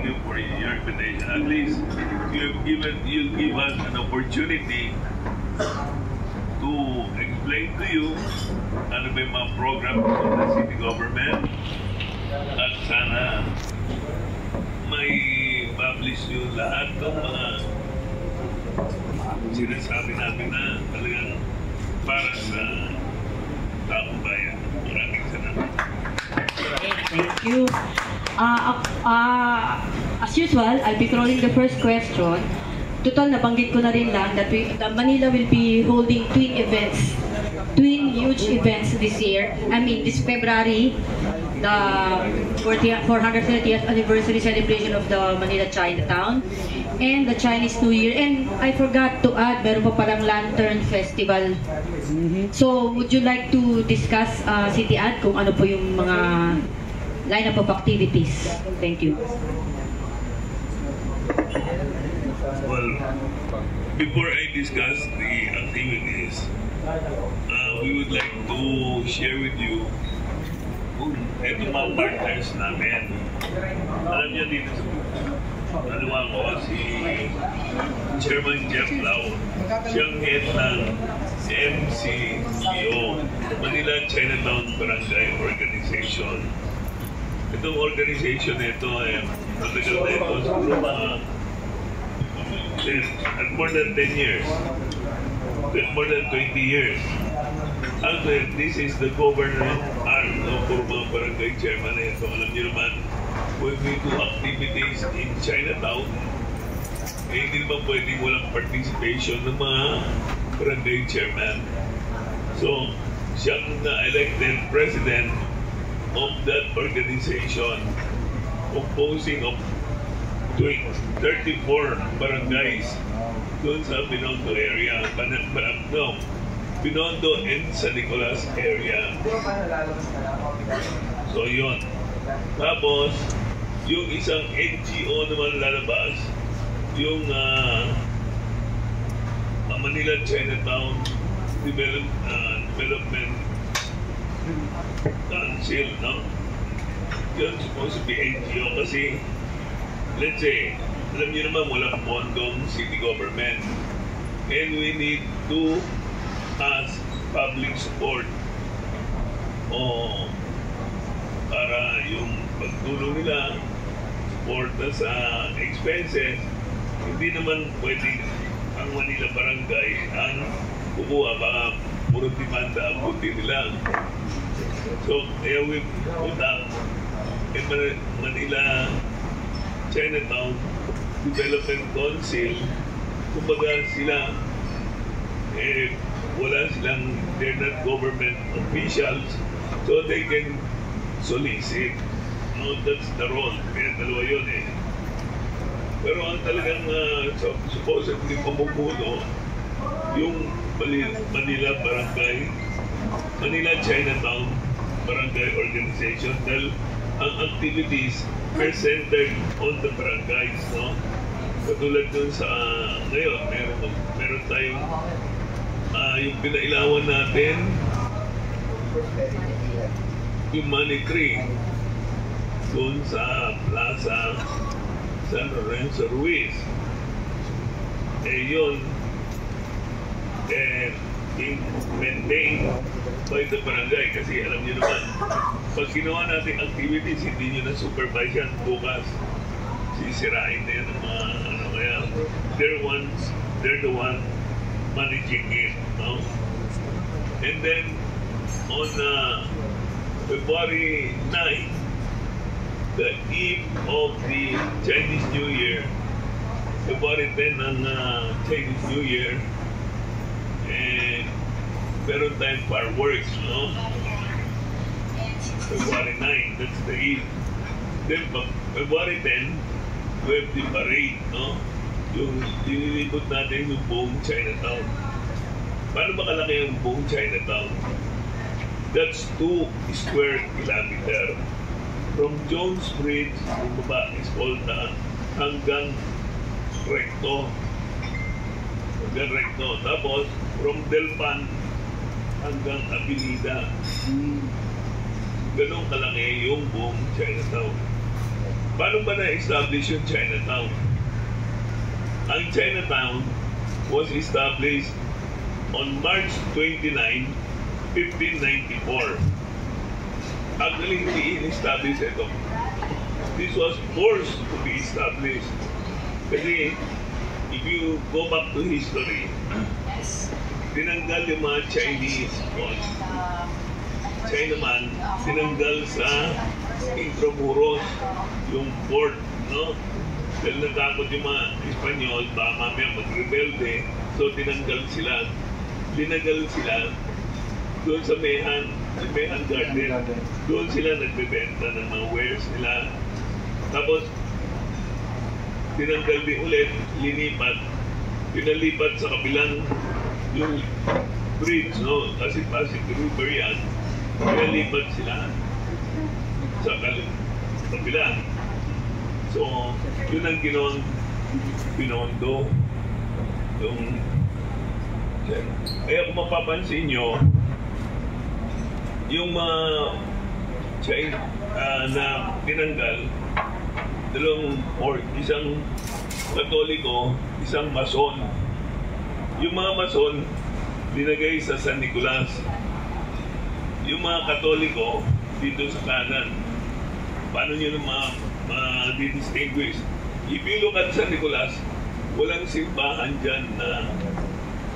thank you for your invitation. At least you give us an opportunity to explain to you ano ba yung mga program ng the city government at sana may publish yung lahat ng mga sinasabi natin na talagang para sa taong bayan. Maraming salamat. Thank you. As usual, I'll be throwing the first question. Total, nabanggit ko na rin lang that Manila will be holding twin huge events this year. I mean, this February, the 430th anniversary celebration of the Manila Chinatown and the Chinese New Year. And I forgot to add, meron pa palang Lantern Festival. So, would you like to discuss, City Ad, kung ano po yung mga lineup of activities? Thank you. Well, before I discuss the activities, we would like to share with you itong mga partners namin. Alam niyo dito sa dalawa ko, si Chairman Jeff Lau, siyang head ng MCGO, Manila Chinatown Barangay Organization. Itong organization nito ay matagal na ito siguro mga more than 10 years, more than 20 years. Actually, this is the government arm for mga barangay chairman. So alam niyo naman, when we do activities in Chinatown, hindi naman pwedeng walang participation ng mga barangay chairman. So, siyang na-elected president of that organization, composing of 34 barangays doon sa Binondo area, Binondo and San Nicolas area. So yun. Tapos, yung isang NGO naman lalabas, yung Manila Chinatown Development Council, no? Yun supposed to be NGO kasi let's say, alam niyo naman walang pondong city government and we need to ask public support para yung pagtulong nila suporta sa expenses. Hindi naman pwedeng ang Manila Barangay ang kukuha, baka puro demanda ang buti nila. So, kaya we put up Manila Chinatown Development Council. Kumbaga sila wala silang, they're not government officials, so they can solicit. No, that's the role. Kaya dalawa yun eh. Pero ang talagang supposedly pamumuno yung Manila Barangay, Manila Chinatown Barangay Organization, dahil ang activities are centered on the barangays, no? Katulad dun sa ngayon, meron tayong yung pinailawan natin, yung Money Tree dun sa Plaza San Lorenzo Ruiz. Yun being maintained by the barangay kasi alam niyo naman, pag ginawa natin activities, hindi nyo na supervise yan bukas. Sisirain na yan ng mga kaya they're the one managing it, no? And then on February 9, the eve of the Chinese New Year, February 10 ng Chinese New Year, meron tayong fireworks, no? February 9, that's the eve. Then February 10, we have the parade, no? Yung dinilipot natin yung buong Chinatown. Paano ba kalaki yung buong Chinatown? That's 2 square kilometer. From Jones Bridge, yung baba, Escolta, hanggang Recto. Tapos, from Delpan hanggang Avenida. Ganun kalaki yung buong Chinatown. paano ba na-establish yung Chinatown? Ang Chinatown was established on March 29, 1594. Actually, hindi in-establish ito. This was forced to be established. Kasi, if you go back to history, tinanggal yung mga Chinese Chinaman, tinanggal sa Intramuros, yung port, no? Dahil natakot yung mga Espanyol, baka mamaya mag-rebelde, so tinanggal sila. Linagal sila doon sa Mehan Garden. Doon sila nagbebenta ng mga wares nila. Tapos, tinanggal din ulit, pinalipat sa kabilang yung bridge, no? Kasi Pasig River yan. Pinalipat sila sa kabila. So, yun ang ginawang Binondo. Kaya kung mapapansin nyo, yung mga China na tinanggal, isang Katoliko, isang Mason. Yung mga Mason, dinagay sa San Nicolas. Yung mga Katoliko, dito sa kanan. Paano nyo na ma-distinguish? If you look at San Nicolas, walang simbahan dyan na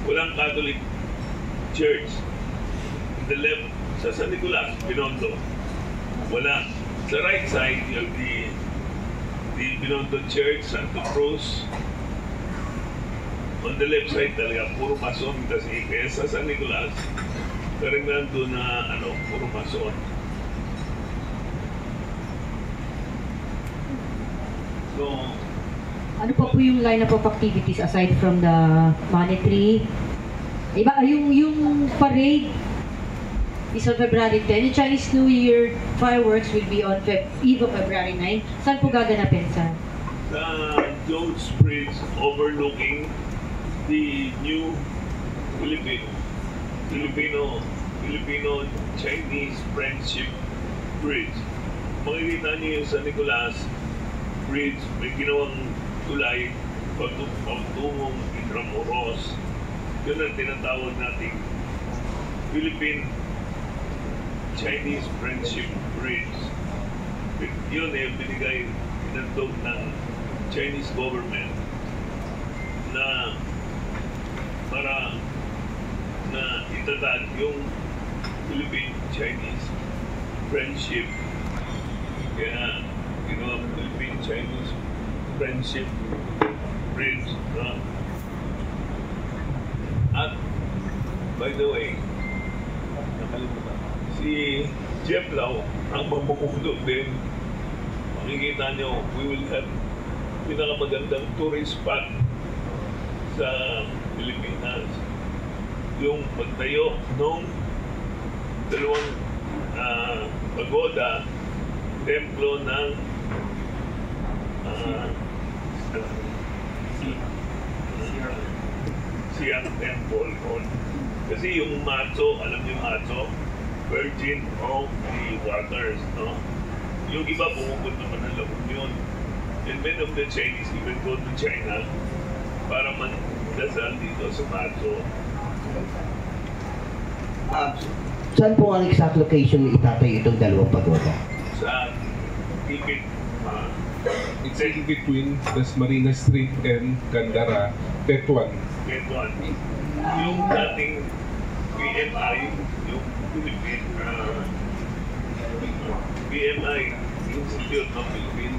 walang Catholic Church. The left, sa San Nicolas, Binondo, wala. Sa right side, you have the Binondo Church, Santo Cruz. On the left side talaga, puro Mason kasi. Kaya sa San Nicolas, karamihan doon na puro Mason. So, ano pa po yung lineup of activities aside from the monetary? Iba, yung parade is on February 10. Yung Chinese New Year fireworks will be on Eve of February 9. Saan po gaganapin, sir? The Jones Bridge overlooking the new Filipino-Chinese Friendship Bridge. Makikita niyo yung San Nicolas Bridge, may ginawang tulay pagtungong Intramuros. Yun ang tinatawag nating Philippine-Chinese Friendship Bridge. Yun binigay inandog ng Chinese government na para na itatag yung Philippine-Chinese Friendship. Kaya Philippine-Chinese Friendship Bridge. At, by the way, si Jeff Lau ang mamukulo din. Makikita nyo, we will have pinakamagandang tourist spot sa Pilipinas. Yung pagtayo nung dalawang pagoda, templo ng Siang Temple. Kasi yung Matzo, alam niyo Matzo, Virgin of the Waters, no? Yung iba pumupunta pa ng La Union. And many of the Chinese even go to China para mandasal dito sa Matzo. Saan po ang exact location itatay itong dalawang pagoda? Sa Tipit. It's in between Dasmariñas Street and Gandara, Tetuan. Tetuan. Yung dating PMI, yung PMI, Institute of Philippine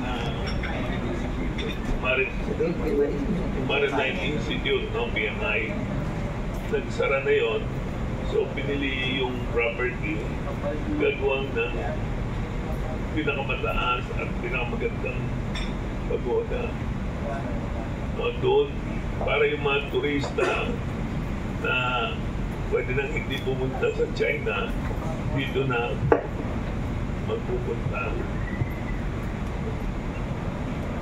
Maritime Institute, no, PMI, nagsara na yun. So, pinili yung property, gagawang ng pinakamataas at pinakamagandang pagoda. Doon, para yung mga turista na pwede nang hindi pumunta sa China, dito na magpupunta.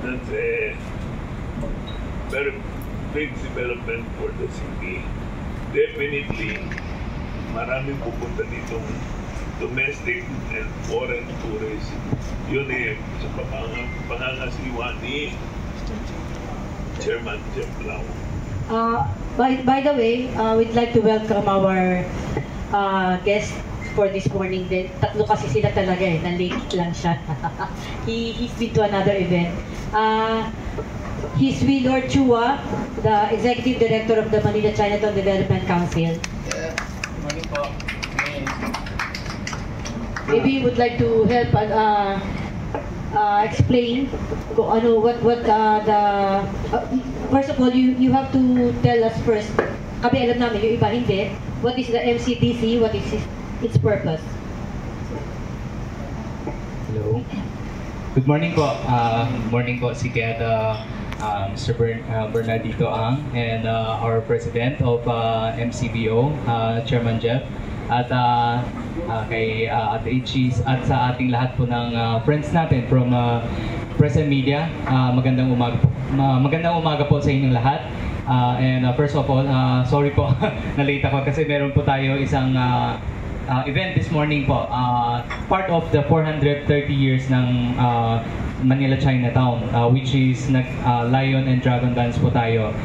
That's a very big development for the city. Definitely, maraming pupunta ditong domestic and foreign tourists. Yun sa pangangasiwa ni Chairman Jeff Lau. By the way, we'd like to welcome our guest for this morning din. Tatlo kasi sila talaga na-late lang siya. He's been to another event. He's with Lord Chua, the Executive Director of the Manila Chinatown Development Council. Morning po. Maybe you would like to help explain kung ano, what the first of all, you have to tell us first. Kami alam namin, yung iba hindi. What is the MCDC? What is its purpose? Hello. Good morning po. Morning po si Mr. Bernardito Ang and our President of MCBO, Chairman Jeff, at kay Ate Ichis at sa ating lahat po ng friends natin from press and media. Magandang umaga po sa inyong lahat. And first of all, sorry po na-late ako kasi meron po tayo isang event this morning po. Part of the 430 years ng Manila Chinatown, which is Lion and Dragon Dance po tayo.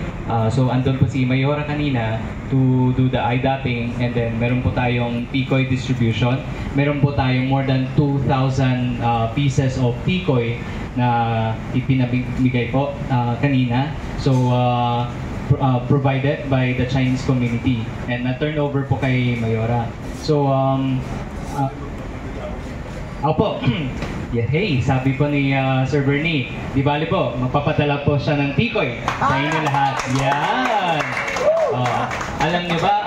So andun po si Mayora kanina to do the eye-dotting, and then meron po tayong tikoy distribution. Meron po tayong more than 2,000 pieces of tikoy na ipinabigay po kanina. So provided by the Chinese community, and na-turn over po kay Mayora. So opo. Yeah, hey, sabi po ni Sir Bernie, di bali po, magpapadala po siya ng tikoy sa inyo lahat. Yan! Alam niyo ba,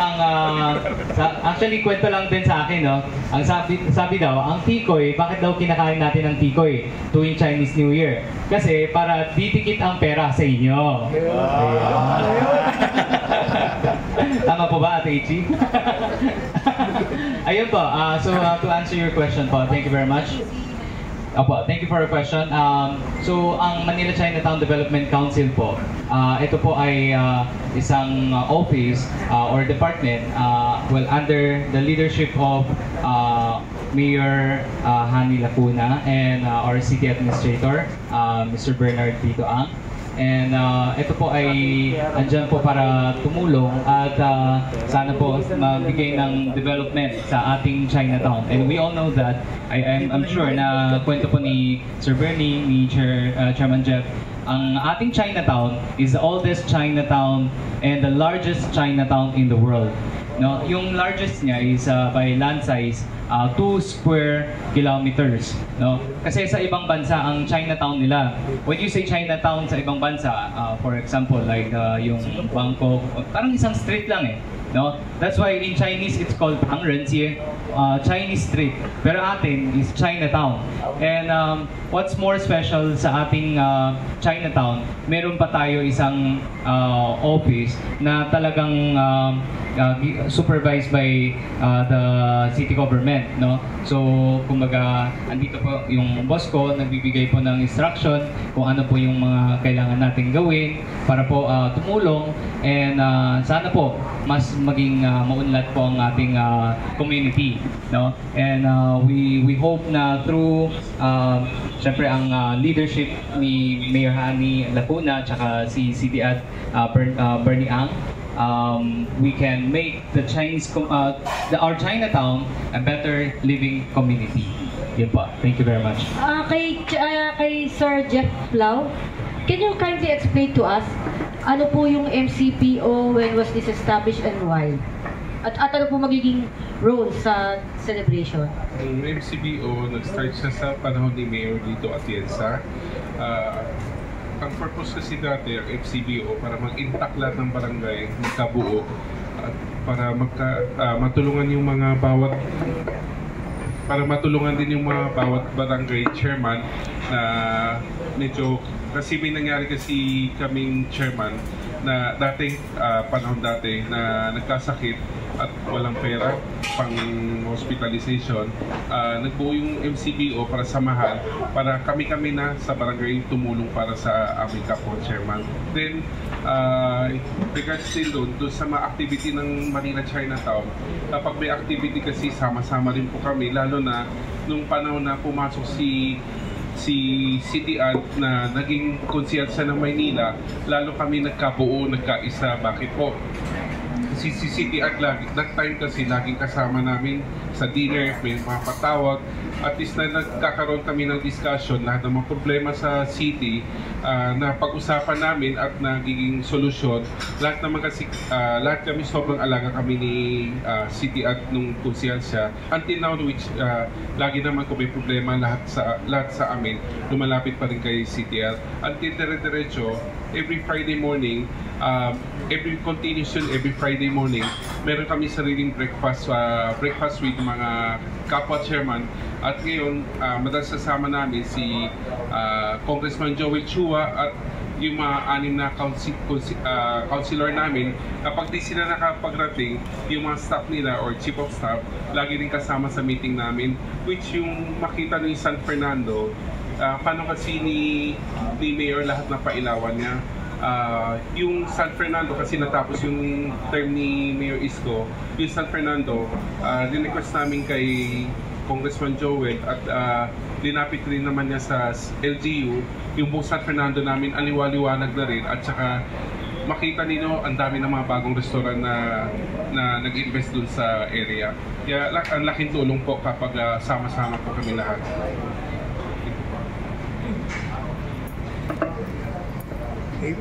actually, kwento lang din sa akin, no? Ang sabi daw, ang tikoy, bakit daw kinakain natin ang tikoy tuwing Chinese New Year? Kasi para didikit ang pera sa inyo. Tama po ba, Ate Ichi? Ayun po, so to answer your question po, thank you very much. Opo, thank you for your question. So, ang Manila Chinatown Development Council po, ito po ay isang office or department under the leadership of Mayor Hani Lacuna and our City Administrator, Mr. Bernardito Ang. And ito po ay andyan po para tumulong at sana po magbigay ng development sa ating Chinatown. And we all know that, I'm sure na kwento po ni Sir Bernie, ni Chairman Jeff, ang ating Chinatown is the oldest Chinatown and the largest Chinatown in the world. No, yung largest niya is by land size 2 square kilometers, no? Kasi sa ibang bansa ang Chinatown nila, when you say Chinatown sa ibang bansa, for example like yung Bangkok, parang isang street lang no? That's why in Chinese it's called Pangrenjie, Chinese street. Pero atin is Chinatown. And what's more special sa ating Chinatown, meron pa tayo isang office na talagang supervised by the city government, no? So, kumbaga, andito po yung boss ko, nagbibigay po ng instruction kung ano po yung mga kailangan nating gawin para po tumulong, and sana po mas maging maunlad po ang ating community, no? And we hope na through syempre ang leadership ni Mayor Hani Lacuna tsaka si City at Bernie Ang, we can make the our Chinatown a better living community. Yun po. Thank you very much. Kay Sir Jeff Lau, can you kindly explain to us ano po yung MCPO, when was this established and why? At ano po magiging role sa celebration? Ang MCBO, nag-start siya sa panahon ni Mayor Lito Atienza. Ang purpose kasi dati, ang MCBO, para mag-intact lahat ng barangay, magkabuo, at para matulungan yung mga matulungan din yung mga bawat barangay chairman na medyo, kasi may nangyari kasi kaming chairman na dating panahon dati na nagkasakit at walang pera pang hospitalization, nagbuo yung MCBO para samahan, para kami-kami na sa barangay tumulong para sa aming kapwa chairman. Then, regards din doon sa mga activity ng Manila Chinatown, kapag may activity kasi sama-sama rin po kami, lalo na nung panahon na pumasok si City Ad na naging konsehal ng Maynila, lalo kami nagkabuo, nagkaisa. Bakit po? Si City Ad that time kasi laging kasama namin sa dinner, may mga patawag. At least na nagkakaroon kami ng discussion, lahat ng mga problema sa city na pag-usapan namin at nagiging solusyon. Lahat naman kasi, lahat kami sobrang alaga kami ni City at nung konsehal siya. Until now, which lagi naman kung may problema, lahat sa amin, lumalapit pa rin kay City at. Until dire-diretso, every Friday morning, every Friday morning, meron kami sariling breakfast with mga kapwa chairman. At ngayon, madalas kasama namin si Congressman Joel Chua at yung mga 6 na councilor namin. Kapag di sila nakapagrating, yung mga staff nila or chief of staff, lagi rin kasama sa meeting namin. Which yung makita ni San Fernando, paano kasi ni Mayor lahat na pailawan niya. Yung San Fernando kasi natapos yung term ni Mayor Isko, yung San Fernando, request namin kay Congressman Joel at linapit rin naman niya sa LGU, yung buong San Fernando namin aliwaliwanag na rin, at saka makita ninyo ang dami ng mga bagong restaurant na nag-invest dun sa area. Kaya ang laking tulong po kapag sama-sama po kami lahat.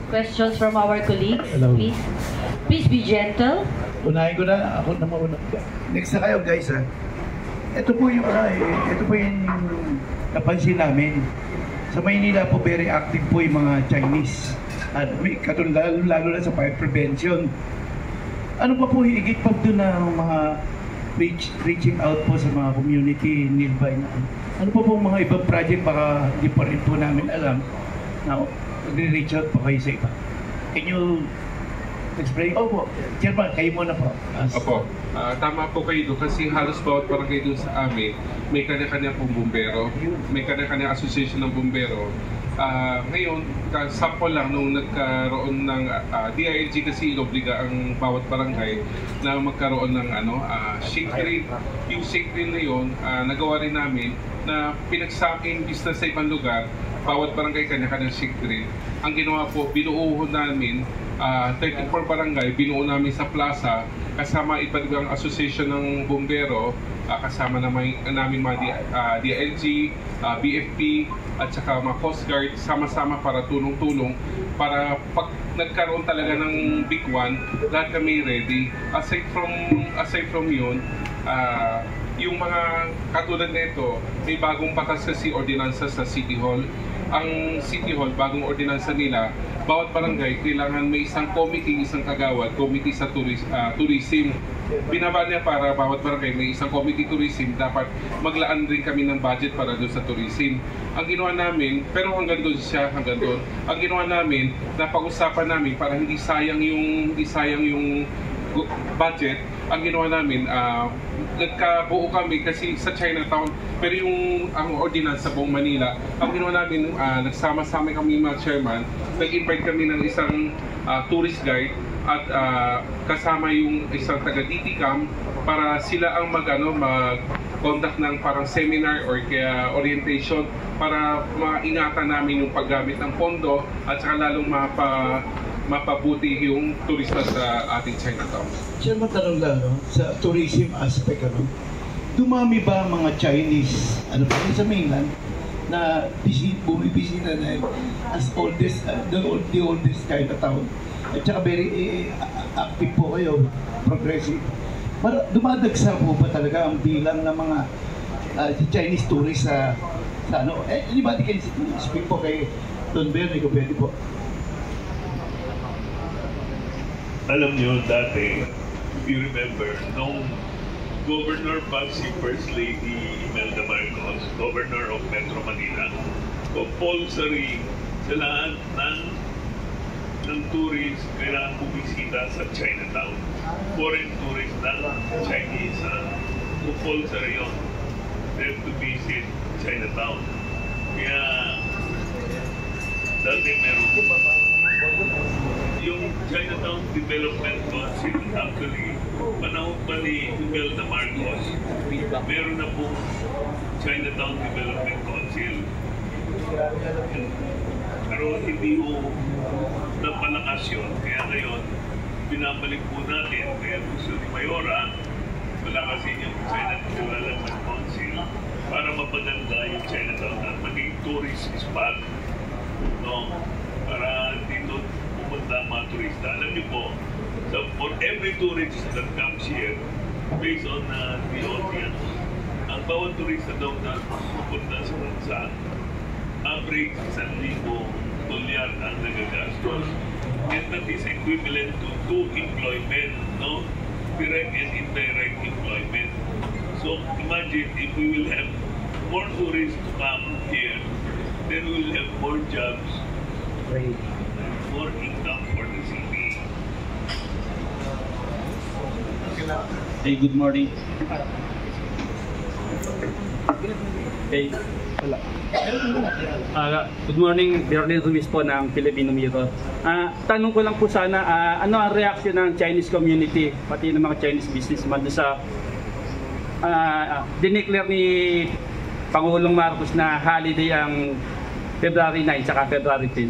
Questions from our colleagues, Hello. please. Please be gentle. Unahin ko na, ako na mauna. Next na kayo guys ha. Ito po yung napansin namin. Sa Maynila po very active po yung mga Chinese. At may lalo na sa fire prevention. Ano pa po higit pa doon ng mga reaching out po sa mga community nearby na. Ano pa po mga ibang project baka hindi pa rin po namin alam na reach out po kayo sa iba. Can you explain? Opo, Chairman, kayo muna po. Opo, tama po kayo doon kasi halos bawat barangay doon sa amin may kanya-kanya pong bumbero, may kanya-kanya association ng bumbero. Ngayon, sample lang nung nagkaroon ng DILG kasi inobliga ang bawat barangay na magkaroon ng shake train. Yung shake train na yun, nagawa rin namin na pinagsaking business sa ibang lugar, bawat barangay kanya-kanya shake train. Ang ginawa po, binuuho namin 34 barangay, binuo namin sa plaza kasama iba't ibang association ng bumbero, kasama namin mga DILG, BFP at saka mga Coast Guard, sama-sama para tulong-tulong para pag nagkaroon talaga ng big one, lahat kami ready. Aside from yun, yung mga katulad nito, may bagong batas kasi ordinansa sa City Hall. Ang City Hall, bagong ordinansa nila, bawat barangay kailangan may isang committee, isang kagawad, committee sa tourism. Binaba niya para bawat barangay may isang committee tourism, dapat maglaan rin kami ng budget para doon sa tourism. Ang ginawa namin, pero hanggang doon. Ang ginawa namin, napag-usapan namin para hindi sayang yung budget. Ang ginawa namin, nagkabuo kami kasi sa Chinatown, pero ang ordinance sa buong Manila, ang ginawa namin, nagsama-sama kami mga chairman, nag-invite kami ng isang tourist guide at kasama yung isang taga-DTCAM para sila ang mag-conduct ng parang seminar or kaya orientation para maingatan namin yung paggamit ng pondo at saka lalong mapabuti yung turista sa ating Chinatown. Sir, matanong lang, sa tourism aspect, dumami ba ang mga Chinese, sa mainland, na bumibisita na as oldest, the oldest Chinatown? At saka very active po kayo, progressive. Dumadagsa po ba talaga ang bilang ng mga Chinese tourists sa anybody can speak po kay Don Bernie, kung pwede po. Alam nyo, dati, if you remember, nung Governor Patsy First Lady Imelda Marcos, Governor of Metro Manila, compulsory sa lahat ng ang tourist kailangan bumisita sa Chinatown. Foreign tourists na Chinese who fall sa rayon, they have to visit Chinatown. Kaya dati meron yung Chinatown Development Council, actually panahon pa ni Imelda Marcos, meron na pong Chinatown Development Council. Pero hindi mo napalakas yun. Kaya ngayon, binabalik po natin. Kaya gusto ni Mayora, palakasin yung Chinatown Development Council para mapaganda yung Chinatown at maging tourist spot. No? Para dito pumunta ang mga turista. Alam niyo po, for every tourist that comes here, based on the audience, ang bawat turista daw na pupunta sa bansa, average 1,000 dolyar ang nagagastos. And that is equivalent to 2 employment, no? Direct and indirect employment. So imagine if we will have more tourists to come here, then we will have more jobs, more income for the city. Hey, good morning. Hey. Good morning, Berlin Ruiz po ng Filipino Mirror. Tanong ko lang po sana, ano ang reaction ng Chinese community, pati ng mga Chinese businessman sa dineclare ni Pangulong Marcos na holiday ang February 9 saka February 10?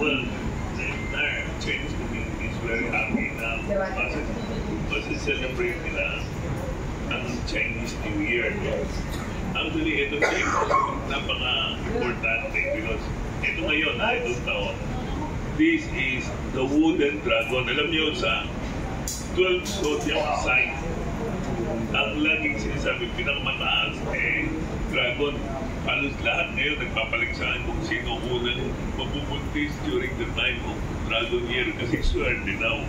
Well, the entire Chinese community is very happy now. Kasi celebrate nila ang Chinese New Year. Actually, ito napaka-importante because ito ngayon, itong taon, this is the wooden dragon. Alam niyo sa 12 zodiac sign, ang laging sinasabi, pinakamataas, dragon. Halos lahat ngayon nagpapaligsahan kung sino unang mabubuntis during the time of Dragon Year kasi swerte daw.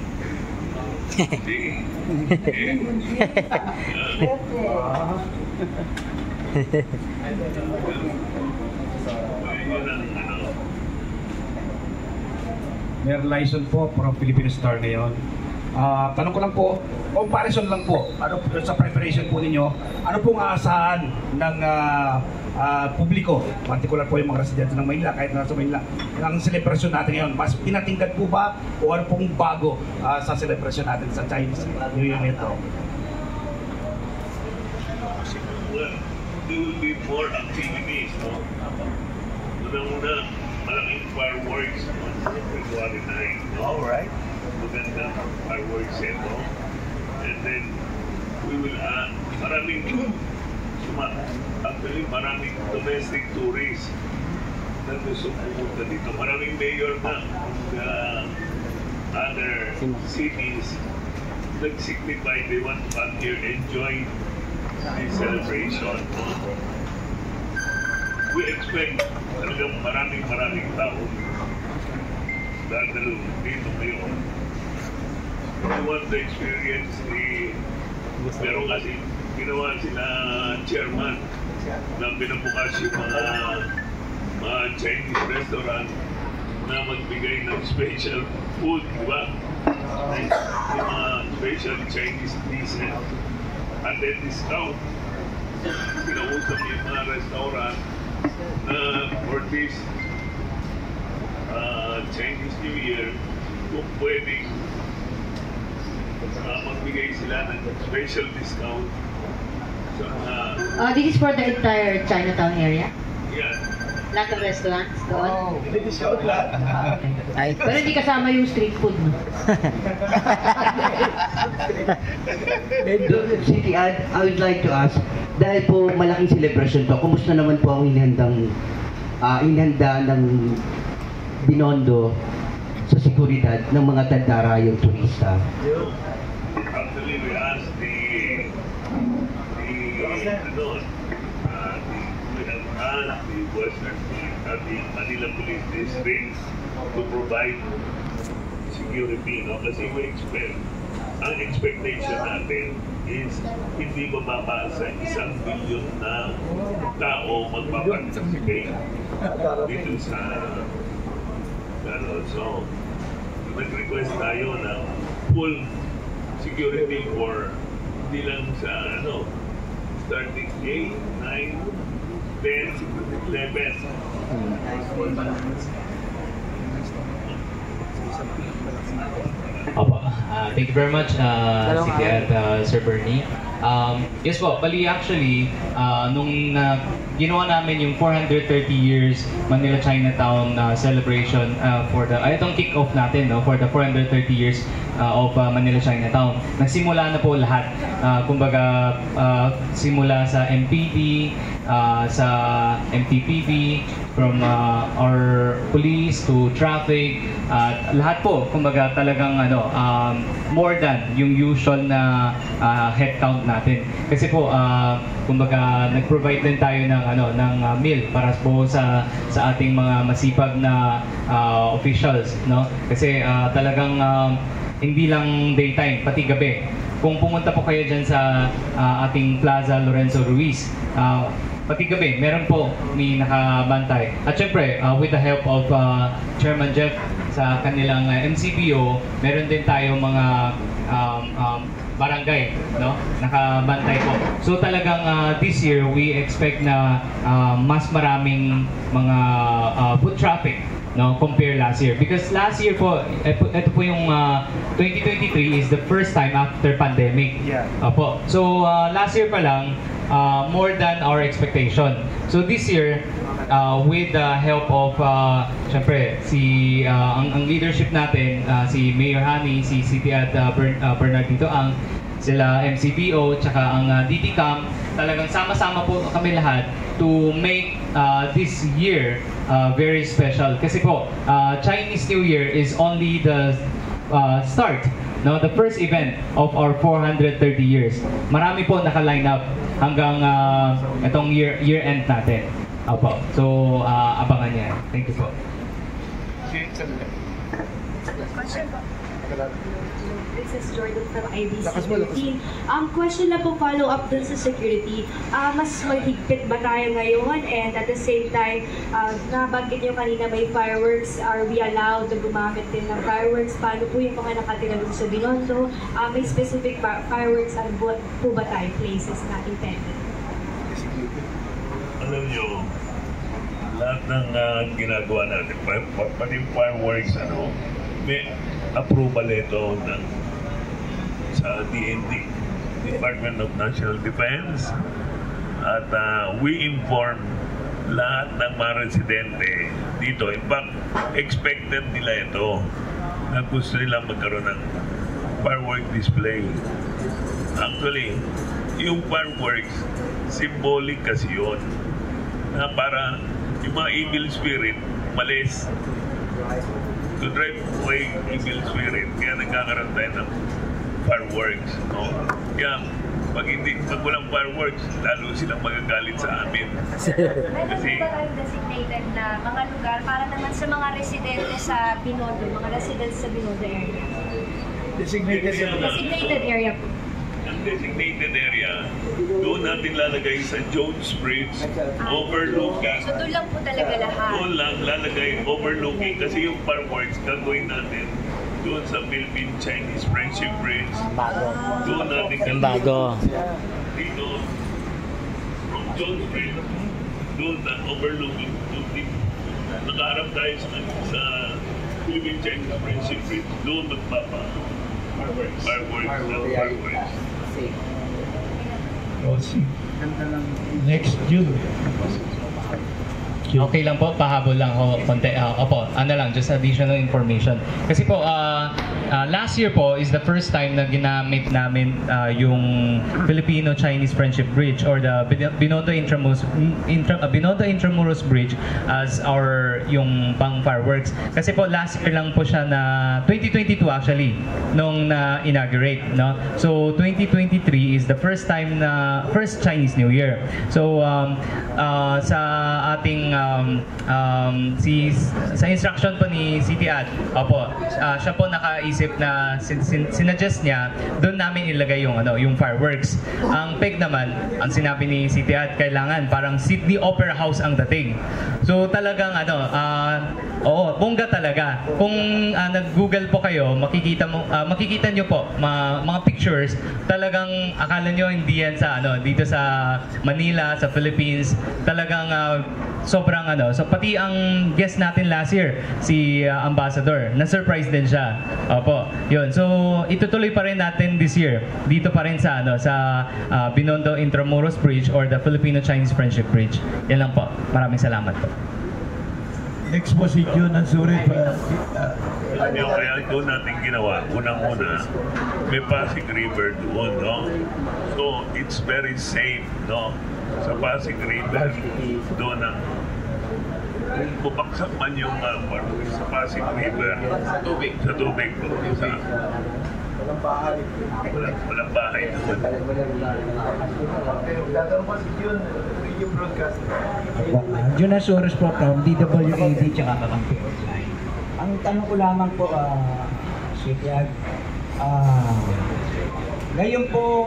Mayor Lyson po from Filipino Star ngayon. Tanong ko lang po, comparison lang po, ano sa preparation po ninyo, ano pong aasahan ng publiko, particular po yung mga residente ng Maynila, kahit nasa Maynila, ang celebration natin ngayon, mas pinatingkad po ba o ano pong bago sa celebration natin sa Chinese New Year nito? Well, there will be more activities, no? Una-una, malaking fireworks on February 9. No? Alright. Magandang fireworks ito. And then, we will, maraming domestic tourists na gusto pumunta dito. Maraming mayor na other cities nag-signify they want to come here and join this celebration. We expect talagang maraming tao dadalo dito ngayon. We want to experience pero kasi ginawa sila chairman na pinabukas yung mga Chinese restaurant na magbigay ng special food, di ba? Yung mga special Chinese dishes at then discount. Pinausap yung mga restaurant na for this Chinese New Year kung pwedeng magbigay sila ng special discount sa mga... This is for the entire Chinatown area? Yeah. Lahat ng restaurants doon? Oh, discount lahat. Okay. Pero hindi kasama yung street food, no? City Ad, I would like to ask, dahil po malaking celebration to, kumusta naman po ang inihanda ng Binondo sa seguridad ng mga tadarayong turista? Actually, we asked the Western the Manila Police District to provide security, no? Kasi we expect ang expectation natin is hindi bababa sa 1 billion na tao magpaparticipate dito sa so nag-request tayo ng full security for hindi lang sa starting 8, 9, 10, 11. Opo. Thank you very much, Sige at Sir Bernie. Yes po, bali actually, nung ginawa namin yung 430 years Manila Chinatown celebration for the, itong kick-off natin, no, for the 430 years of Manila Chinatown. Nagsimula na po lahat. Kumbaga, simula sa MPD, sa MTPB, from our police to traffic, lahat po, kumbaga talagang more than yung usual na head count natin. Kasi po, kumbaga nag-provide din tayo ng meal para po sa ating mga masipag na officials, no? Kasi talagang hindi lang daytime, pati gabi. Kung pumunta po kayo dyan sa ating Plaza Lorenzo Ruiz, pati gabi, meron po may nakabantay. At syempre, with the help of Chairman Jeff sa kanilang MCBO, meron din tayo mga barangay, no? Nakabantay po. So talagang this year, we expect na mas maraming mga foot traffic, no, compare last year. Because last year po, ito po yung 2023 is the first time after pandemic. Yeah. Opo. So last year pa lang, more than our expectation. So this year, with the help of, syempre, ang leadership natin, si Mayor Hani, si City at Bernardito Ang, sila MCBO, tsaka ang DTCAM, talagang sama-sama po kami lahat to make this year very special. Kasi po, Chinese New Year is only the start, no, the first event of our 430 years. Marami po naka-line up hanggang itong year-end natin. Opo. So, abangan yan. Thank you po. This is Jordan from IB Security. Question na po, follow up dun sa security. Mas mahigpit ba tayo ngayon? And at the same time, nabanggit nyo kanina may fireworks. Are we allowed na gumamit din ng fireworks? Paano po yung mga nakatira dun sa Binondo? May specific fireworks po ba tayo places na intended? Alam nyo, lahat ng ginagawa natin, pati fireworks, may approval ito sa DND, Department of National Defense, at we inform lahat ng mga residente dito. In fact, expected nila ito na gusto nila magkaroon ng firework display. Actually, yung fireworks, symbolic kasi yun, na para yung mga evil spirit malis, to drive away evil spirit. Kaya nagkakaroon tayo ng fireworks, no? Kaya pag walang fireworks, lalo silang magagalit sa amin. Kasi ba tayong designated na mga lugar para naman sa mga residente sa Binondo, mga residents sa Binondo area? Designated area po. Ang designated area, doon natin lalagay sa Jones Bridge, overlooking. So doon lang po talaga lahat? Doon lang lalagay, overlooking, kasi yung fireworks gagawin natin doon sa Philippine-Chinese Friendship Bridge. Doon natin gagawin. Dito, from Jones Bridge, doon na overlooking. Nakaharap tayo sa Philippine-Chinese Friendship Bridge. Doon magpapa. Fireworks. Next June. Okay lang po, pahabol lang ho, konti. Opo, just additional information. Kasi po, last year po is the first time na ginamit namin yung Filipino-Chinese Friendship Bridge or the Binondo Intramuros Bridge as our yung pang fireworks. Kasi po last year lang po siya na 2022 actually nung na-inaugurate, no? So 2023 is the first time na first Chinese New Year. So sa ating sa instruction po ni City Ad, opo, siya po nakaisip na sinuggest niya, doon namin ilagay yung fireworks. Ang PEG naman, ang sinabi ni City Ad, kailangan parang Sydney Opera House ang dating. So talagang oo, bongga talaga. Kung nag-Google po kayo, makikita nyo po mga pictures, talagang akala nyo hindi yan sa dito sa Manila, sa Philippines, talagang sobrang so pati ang guest natin last year, si Ambassador, na-surprise din siya. Opo, yun. So itutuloy pa rin natin this year, dito pa rin sa Binondo Intramuros Bridge or the Filipino-Chinese Friendship Bridge. Yan lang po. Maraming salamat po. Next po si Jun Ansurit. Alam niyo, kaya doon natin ginawa, unang-una, may Pasig River doon, no? So, it's very safe, no? Sa Pasig River, doon ang kung bubaksak man yung sa Pasig River, sa tubig po, walang bahay naman. Jun Ansurit po from DWAD tsaka Kakampi. Ang tanong ko lamang po, Sitiyag, ngayon po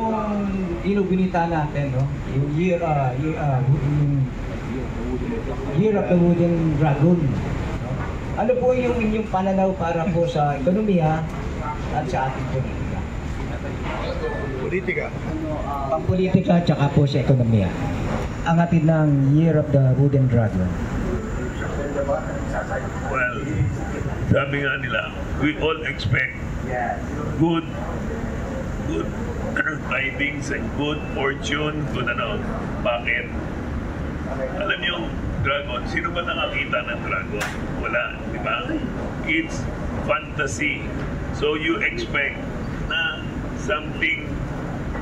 binita natin, no? Yung year of the Wooden Dragon. No? Ano po yung inyong pananaw para po sa ekonomiya at sa ating politika? Politika? Pang-politika at saka po sa ekonomiya. Ang atid ng Year of the Wooden Dragon. Well, sabi nga nila, we all expect good tidings and good fortune, good Bakit? Alam niyo, dragon, sino ba nakakita ng dragon? Wala, di ba? It's fantasy. So you expect na something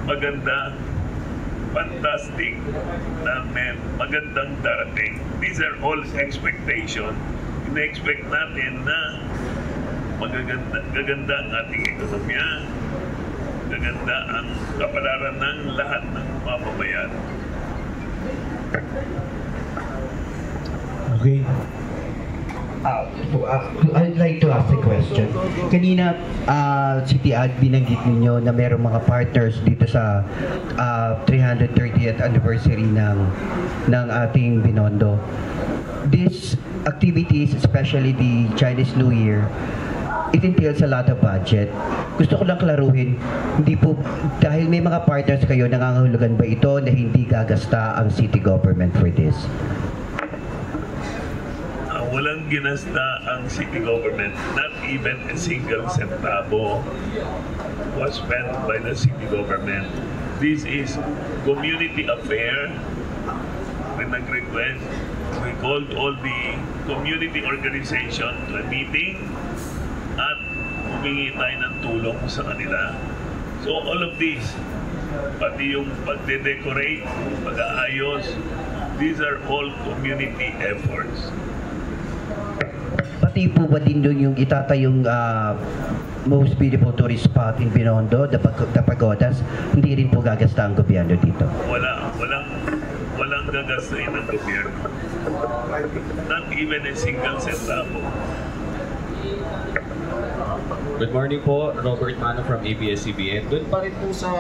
maganda, fantastic, na may magandang darating. These are all expectations. Ina-expect natin na gaganda ang ating ekonomiya, gaganda ang kapalaran ng lahat ng mamamayan. Okay. I'd like to ask a question. Kanina, City Ad, binanggit ninyo na mayroong mga partners dito sa 330th anniversary ng ating Binondo. These activities, especially the Chinese New Year, it entails a lot of budget. Gusto ko lang klaruhin, hindi po, dahil may mga partners kayo, nangangahulugan ba ito na hindi gagasta ang city government for this? Walang ginasta ang city government. Not even a single centavo was spent by the city government. This is community affair. When nag-request, we called all the community organization to a meeting at humingi tayo ng tulong sa kanila. So all of this, pati yung pagde-decorate, pag-aayos, these are all community efforts. Pati po ba din doon yung itatayong most beautiful tourist spot in Binondo, the Pagodas, hindi rin po gagasta ang gobyerno dito? Walang gagastahin ng gobyerno. Not even a single centavo. Good morning po, Robert Mano from ABS-CBN. Doon pa rin po sa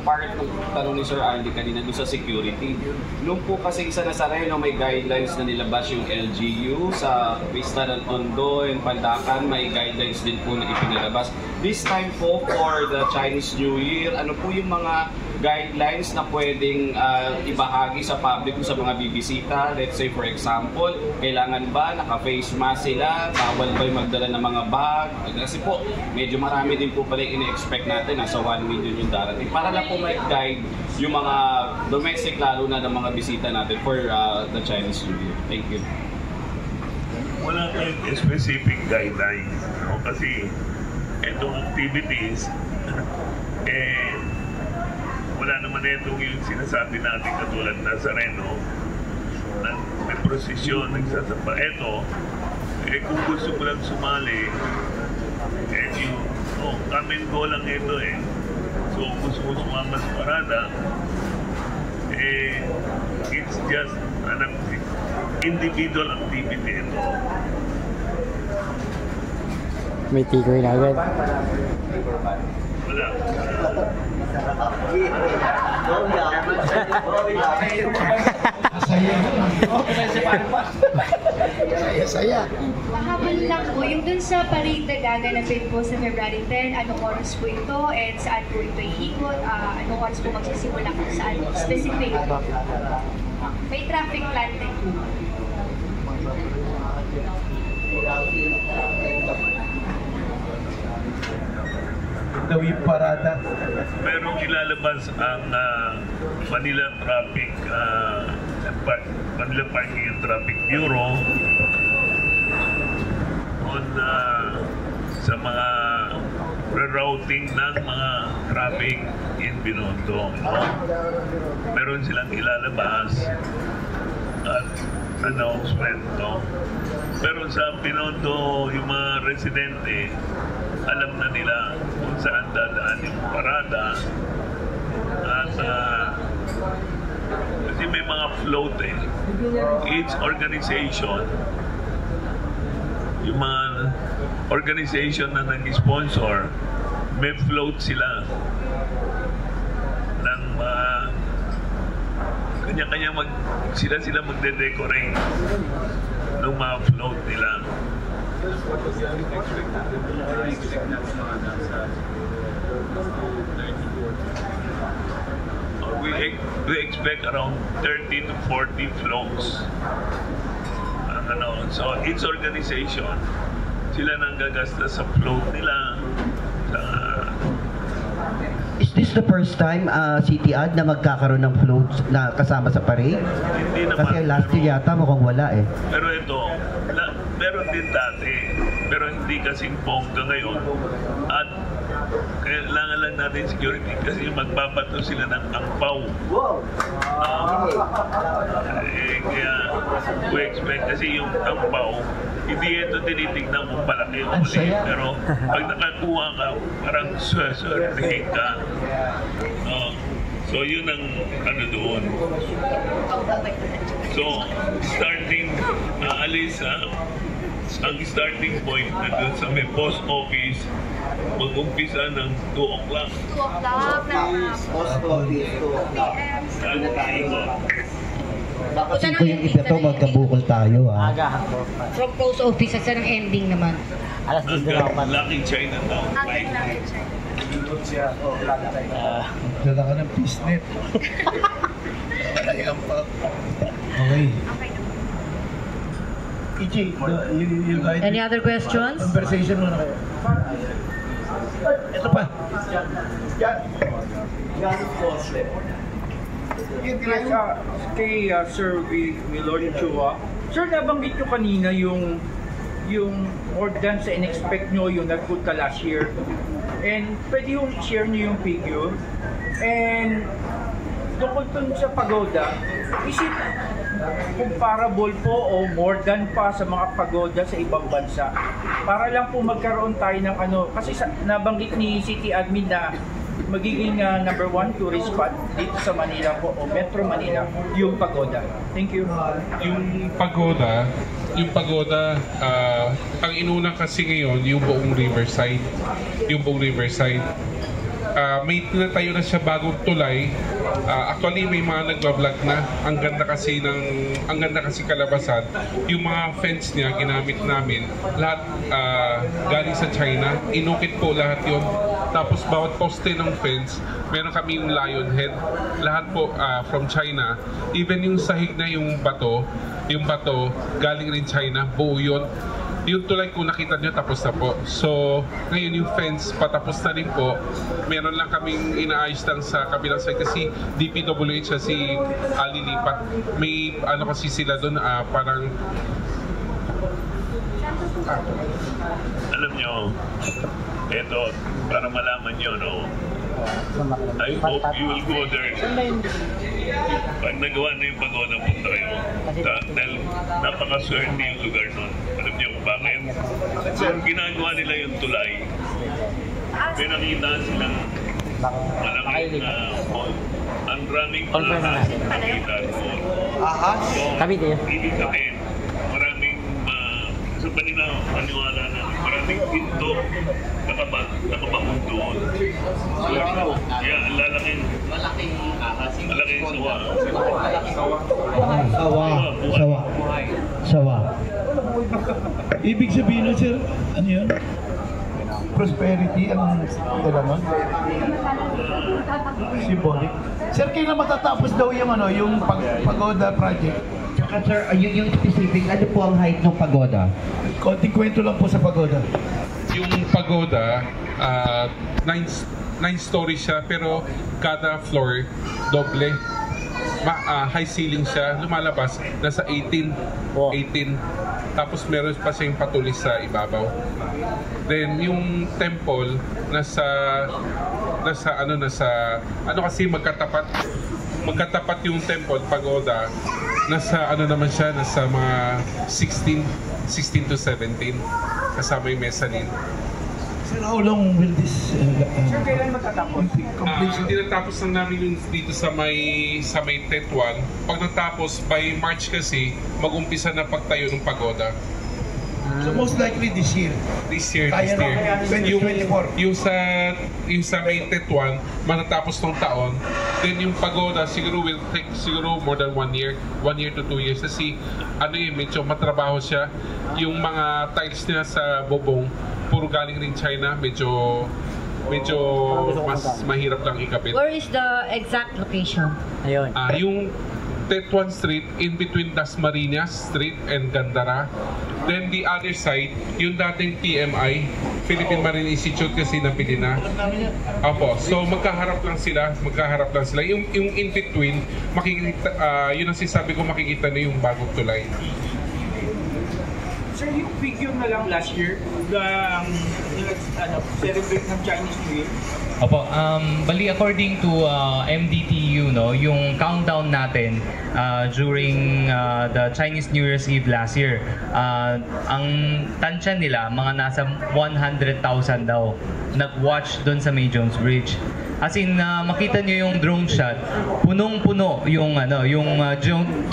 part ng tanong ni Sir Andy kanina doon sa security. Noong po kasi isa na saray na may guidelines na nilabas yung LGU sa Pista ng Tondo and Pandacan, may guidelines din po na ipinalabas. This time po for the Chinese New Year, ano po yung mga guidelines na pwedeng ibahagi sa public sa mga bibisita? Let's say for example, kailangan ba naka-face mask sila? Bawal ba yung magdala ng mga bag? Kasi po, medyo marami din po pala yung ina-expect natin, nasa 1 million yung darating. Para lang po mag-guide yung mga domestic, lalo na ng mga bisita natin for the Chinese New Year. Thank you. Wala tayong specific guidelines. No? Kasi itong activities, wala naman itong yung sinasabi natin katulad Nazareno na may prosesyon, nagsasamba. Ito, kung gusto mo lang sumali, come and go lang ito eh. So, gusto mo sumama sa parada, it's just individual activity ito. May tigoy na agad. Wala. Saya. Mahabal lang po, yung dun sa parade na gaganapin po sa February 10, anong oras po ito and saan po ito iikot, anong oras po magsisimula kung saan specific. May traffic plan din. Gawin parada. Merong ilalabas ang Manila Parking and Traffic Bureau on sa mga rerouting ng mga traffic in Binondo. No? Meron silang ilalabas at announcement. No? Pero sa Binondo, yung mga residente, alam na nila kung saan dadaan yung parada. At kasi may mga float eh. Each organization, yung mga organization na nag-sponsor, may float sila ng kanya-kanya sila magde-decorate ng mga float nila. We expect around 30 to 40 floats. So each organization, sila nang gagasta sa float nila. Is this the first time City Ad na magkakaroon ng floats na kasama sa parade? Hindi naman. Kasi last year yata mukhang wala eh. Pero ito, meron din dati, pero hindi kasing bongga ngayon. At kailangan lang natin security kasi magbabato sila ng angpaw. Kaya we expect kasi yung angpaw, hindi ito tinitignan mo palaki o maliit. Pero pag nakakuha ka, parang swertihin ka. So yun ang doon. So starting, ang starting point na doon sa may post office, mag-umpisa ng 2 o'clock. 2 o'clock na Post office, 2 o'clock. Dapat Kasi yung iba to, magkabukol tayo From post office, saan ang ending naman? Alas 10 na ako. Lucky Chinatown. Dala ka ng pisnet. Ayan pa. Okay. EJ, you guys... Any other questions? Conversation muna kayo. Ito pa. Kay Sir Willard Chua. Sir, nabanggit nyo kanina yung more than sa in-expect nyo yung nagpunta last year. And pwede yung share nyo yung figure. And tungkol dun sa pagoda, is it comparable po o more than pa sa mga pagoda sa ibang bansa? Para lang po magkaroon tayo ng kasi nabanggit ni City Admin na magiging number 1 tourist spot dito sa Manila po o Metro Manila, yung pagoda. Thank you. Yung pagoda, ang inuna kasi ngayon, yung buong Riverside. May tinatayo na siya bagong tulay. Actually may mga nagbablog na. Ang ganda kasi kalabasan. Yung mga fence niya ginamit namin, lahat galing sa China. Inukit po lahat 'yon. Tapos bawat poste ng fence, meron kami yung lion head. Lahat po from China. Even yung sahig na yung bato galing rin China. Buo 'yon. Yung tulay kung nakita nyo, tapos na po. So, ngayon yung fence, patapos na rin po. Meron lang kaming inaayos lang sa kabilang side kasi DPWH kasi alilipat. May kasi sila doon, parang... Alam nyo, ito, para malaman nyo, no? I hope you will go there. Pag nagawa na yung pagoda, punta kayo. Dahil napakaswerte yung lugar nun. Alam niyo kung bakit? Kung ginagawa nila yung tulay, may nakita silang malaking mall. Ang raming nakita doon. So, ibig sabihin, sa paniwala na maraming pinto nakabakong doon. Yeah, malaking Sawa. Ibig sabihin nun, sir, ano yun? Prosperity ang kailangan? Symbolic. Sir, kailan matatapos daw yung pagoda project? Tsaka sir, yung specific, ano po ang height ng pagoda? Konting kwento lang po sa pagoda. Yung pagoda, 9 stories siya, pero kada floor, doble. High ceiling siya, lumalabas, nasa 18. Tapos meron pa siyang patulis sa ibabaw. Then yung temple, nasa kasi magkatapat yung temple, pagoda, nasa nasa mga 16 to 17, kasama yung mezzanine. Sir, how long will this Sir, kailan matatapos? Hindi natapos na namin yung dito sa may Tetuan. Pag natapos, by March kasi, mag-umpisa na pagtayo ng pagoda. So most likely this year? This year. 2024? Yung sa may Tetuan, matatapos ng taon. Then yung pagoda, siguro will take more than 1 year. 1 year to 2 years. Kasi medyo matrabaho siya. Yung mga tiles niya sa bubong, puro galing rin China, medyo mas mahirap lang ikabit. Where is the exact location? Ayun. Yung Tetuan Street, in between Dasmariñas Street and Gandara. Then the other side, yung dating PMI, Philippine Marine Institute kasi napili na. Apo, so magkaharap lang sila. Yung in between, makikita, yun ang sinasabi ko, makikita na yung bagong tulay. Sir, yung figure na lang last year, celebrate ng Chinese New Year. Opo, bali according to MDTU, yung countdown natin during the Chinese New Year's Eve last year, ang tansya nila, mga nasa 100,000 daw nag-watch doon sa May Jones Bridge. As in, makita niyo yung drone shot, punong-puno yung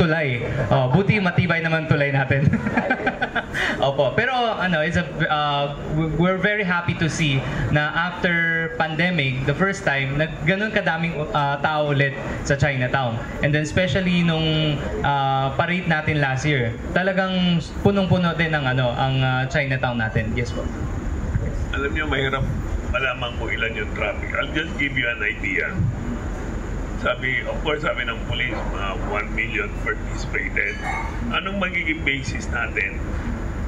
tulay. Buti matibay naman tulay natin. Opo, pero we're very happy to see na after pandemic, the first time, ganun kadaming tao ulit sa Chinatown. And then especially nung parade natin last year, talagang punong-puno din ang Chinatown natin. Yes po. Alam niyo, mahirap malaman kung ilan yung traffic. I'll just give you an idea. Of course, sabi ng police, mga 1 million participated. Anong magiging basis natin?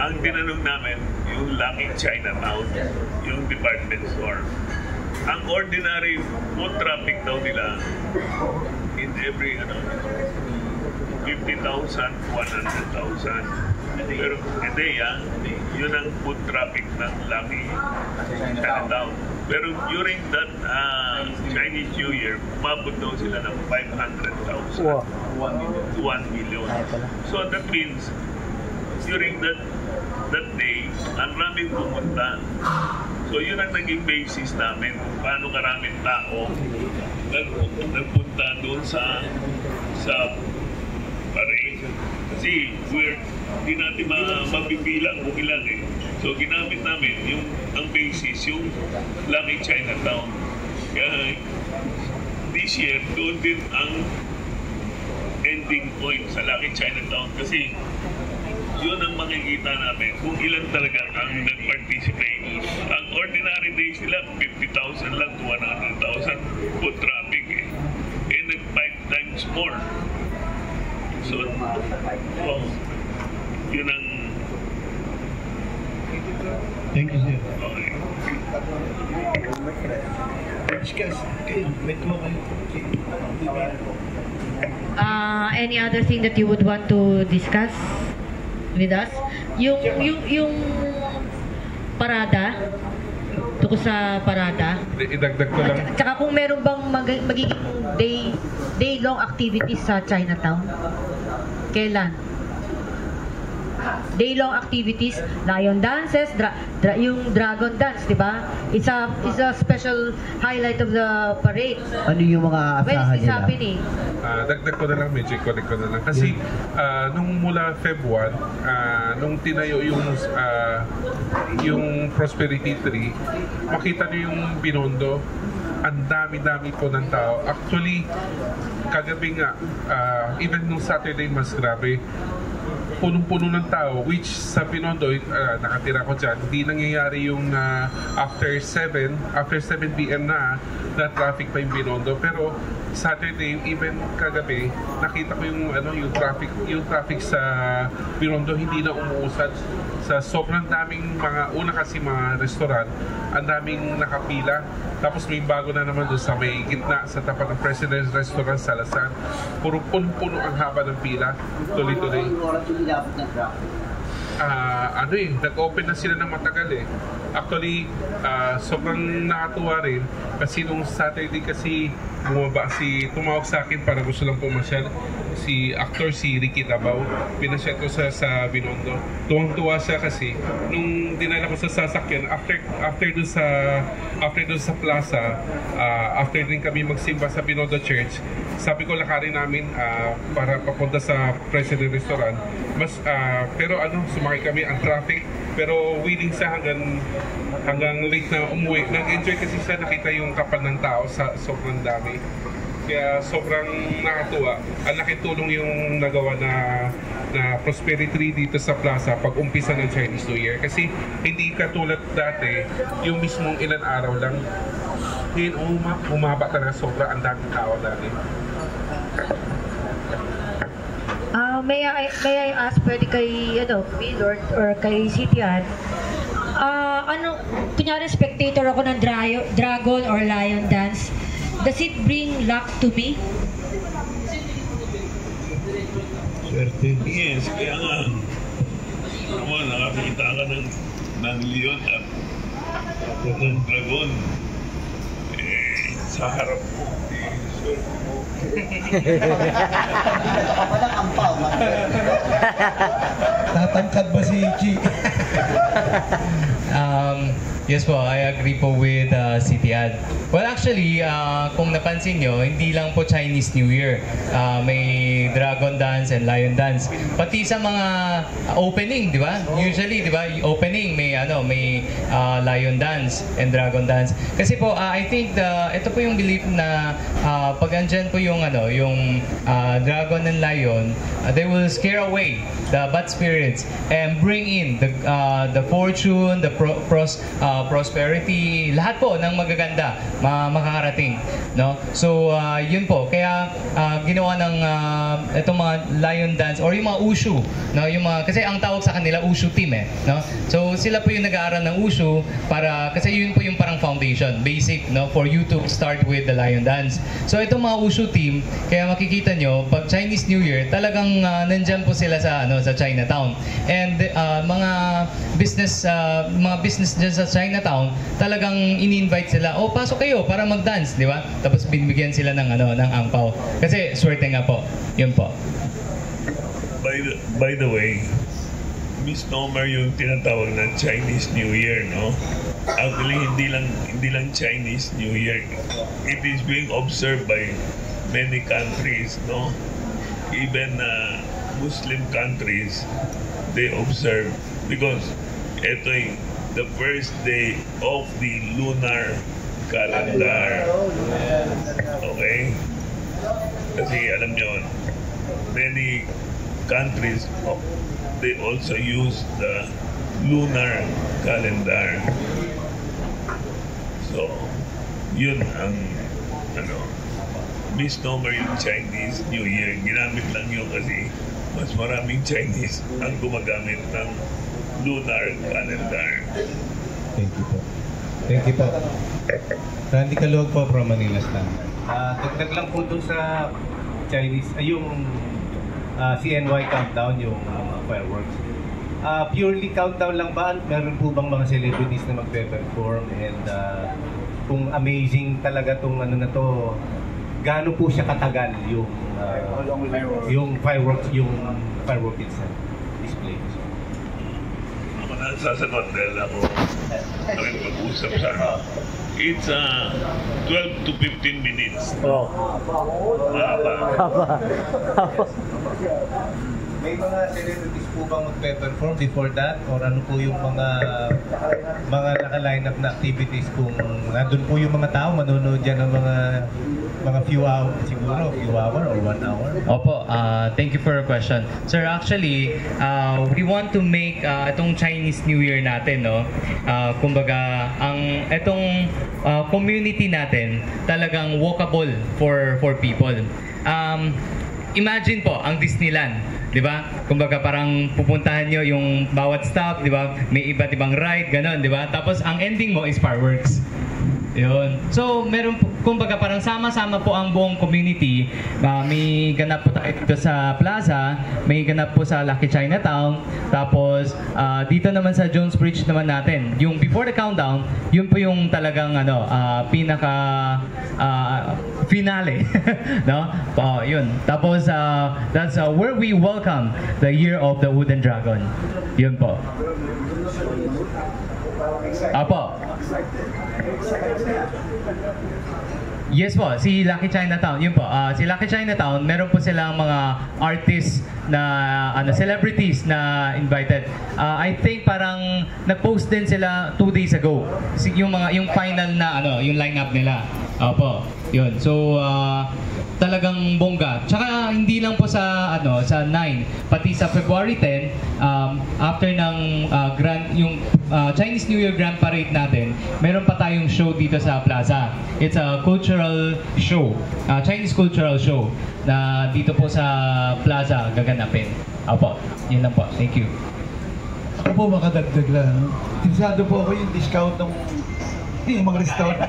Ang tinanong namin, yung Lucky Chinatown, yung department store. Ang ordinary foot traffic daw nila in every 50,000, 100,000. Pero hindi yun ang foot traffic ng Lucky Chinatown. Pero during that Chinese New Year, umabot daw sila ng 500,000 to 1 million. So that means during that day, ang raming pumunta. So yun ang naging basis namin kung paano karaming tao nagpunta doon sa parade. Kasi hindi natin mabibilang kung ilan eh. So ginamit namin ang basis, yung Lucky Chinatown. Kaya this year, doon din ang ending point sa Lucky Chinatown. Kasi yun ang makikita namin kung ilan talaga ang nag-participate. Ang ordinary days nila, 50,000 lang to 100,000 foot traffic eh. Nag-5 times more. So, yun ang... Thank you, sir. Okay. Any other thing that you would want to discuss with us? Yung parada, tungkol sa parada. Idagdag ko lang. Tsaka kung meron bang magiging day-long activities sa Chinatown? Kailan? day-long activities, lion dances, yung dragon dance, di ba? It's a special highlight of the parade. Ano yung mga When asahan is this nila? happening? Dagdag ko na lang, medyo connect ko na lang. Kasi nung mula Feb 1, nung tinayo yung Prosperity Tree, makita niyo yung Binondo, ang dami-dami po ng tao. Actually, kagabi nga, even nung Saturday, mas grabe. Punong-puno ng tao, which sa Binondo, nakatira ko dyan, hindi nangyayari yung after 7 p.m. na traffic pa yung Binondo. Pero Saturday, even kagabi, nakita ko yung traffic sa Binondo hindi na umuusad. Sa sobrang daming una kasi mga restaurant, ang daming nakapila. Tapos may bago na naman doon sa may gitna, sa tapat ng President's Restaurant, Salazar. Puro puno ang haba ng pila. Tuloy-tuloy. Nag-open na sila ng matagal eh. Actually, sobrang nakatuwa rin kasi nung Saturday kasi tumawag sa akin para gusto lang pumasyal si Ricky Tabaw. Pinasyal ko sa Binondo. Tuwang-tuwa siya kasi nung dinala ko sa sasakyan after dun sa plaza, after din kami magsimba sa Binondo Church, sabi ko lakarin namin para papunta sa President Restaurant. Pero sumakay kami ang traffic, pero willing siya hanggang late na umuwi. Nag-enjoy kasi siya, nakita yung kapal ng tao sa sobrang dami. Kaya sobrang nakatuwa. Ang laking tulong yung nagawa na Prosperity dito sa plaza pag umpisa ng Chinese New Year. Kasi hindi katulad dati, yung mismong ilan araw lang. Ngayon, umaba talaga sobra ang daming tao dati. May I ask, pwede kay Millord or kay Sitian, kunyari spectator ako ng dragon or lion dance, does it bring luck to me? Swerte. Yes, kaya nga. Naman, nakakita ka ng leon at ng dragon. Sa harap mo. Tatangkad ba si Chi? Yes po, I agree po with Sitian. Well, actually, kung napansin nyo, hindi lang po Chinese New Year. May dragon dance and lion dance. Pati sa mga opening, di ba? Usually, di ba, opening may lion dance and dragon dance. Kasi po, I think ito po yung belief na pag andyan po yung dragon and lion, they will scare away the bad spirits and bring in the fortune, the prosperity, lahat po ng magaganda makakarating, no? So yun po, kaya ginawa ng itong mga lion dance or yung mga Wushu, no? Yung kasi ang tawag sa kanila Wushu team no? So sila po yung nag-aaral ng Wushu kasi yun po yung parang foundation, basic, no, for you to start with the lion dance. So itong mga Wushu team, kaya makikita nyo pag Chinese New Year, talagang nandyan po sila sa Chinatown. And mga business dyan sa Chinatown, talagang ini-invite sila, pasok kayo para mag-dance, di ba? Tapos binibigyan sila ng angpaw. Kasi swerte nga po. Yun po. By the way, misnomer yung tinatawag na Chinese New Year, no? Actually, hindi lang Chinese New Year. It is being observed by many countries, no? Even Muslim countries, they observe because ito the first day of the lunar calendar. Okay? Kasi alam nyo, many countries, they also use the lunar calendar. So, yun ang misnomer yung Chinese New Year. Ginamit lang yun kasi mas maraming Chinese ang gumagamit ng lunar calendar. Thank you po. Thank you po. Randy Calog po from Manila Standard. Dagdag lang po dun sa Chinese, yung CNY countdown, yung fireworks. Purely countdown lang ba? Meron po bang mga celebrities na magpe-perform? And kung amazing talaga tong na to, gaano po siya katagal yung fireworks itself, display? sasagot dahil ako nakipag-usap sa it's 12 to 15 minutes. Oh. Mahaba. May mga celebrities po bang magpe-perform before that? Or ano po yung mga naka-line up na activities kung nandun po yung mga tao, manonood dyan ng mga few hours, siguro, few hour or 1 hour? Opo, thank you for your question. Sir, actually, we want to make itong Chinese New Year natin, no? Kumbaga, itong community natin talagang walkable for people. Imagine po, ang Disneyland. 'Di ba? Kumbaga parang pupuntahan nyo yung bawat stop, 'di ba? May iba't ibang ride, ganun, 'di ba? Tapos ang ending mo is fireworks. 'Yun. So, meron kumbaga parang sama-sama po ang buong community. May ganap po tayo dito sa Plaza, may ganap po sa Lucky Chinatown, tapos dito naman sa Jones Bridge naman natin. Yung before the countdown, yun po yung talagang pinaka finale, no? Yun. Tapos that's where we welcome the Year of the Wooden Dragon. Yun po. Apo. Yes po, si Lucky Chinatown, yun po. Si Lucky Chinatown, meron po silang mga artists na celebrities na invited. I think parang nag-post din sila 2 days ago. Yung final na yung lineup nila. Opo, yun. So talagang bongga. Tsaka hindi lang po sa sa 9, pati sa February 10, after ng yung Chinese New Year Grand Parade natin, meron pa tayong show dito sa Plaza. It's a cultural show, Chinese cultural show na dito po sa Plaza gaganapin. Opo, yun lang po. Thank you. Ako po makadagdag lang. Interesado po ako yung discount ng mga restaurant.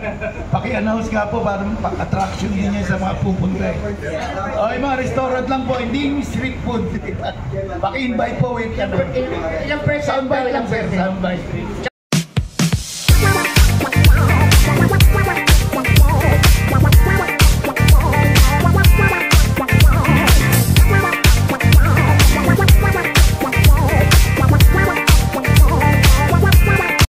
Paki-announce nga po para attraction din niya sa mga pupunta. Yung mga restaurant lang po, hindi yung street food. Paki-invite po with Ilang percent soundbite lang, sir. Soundbite.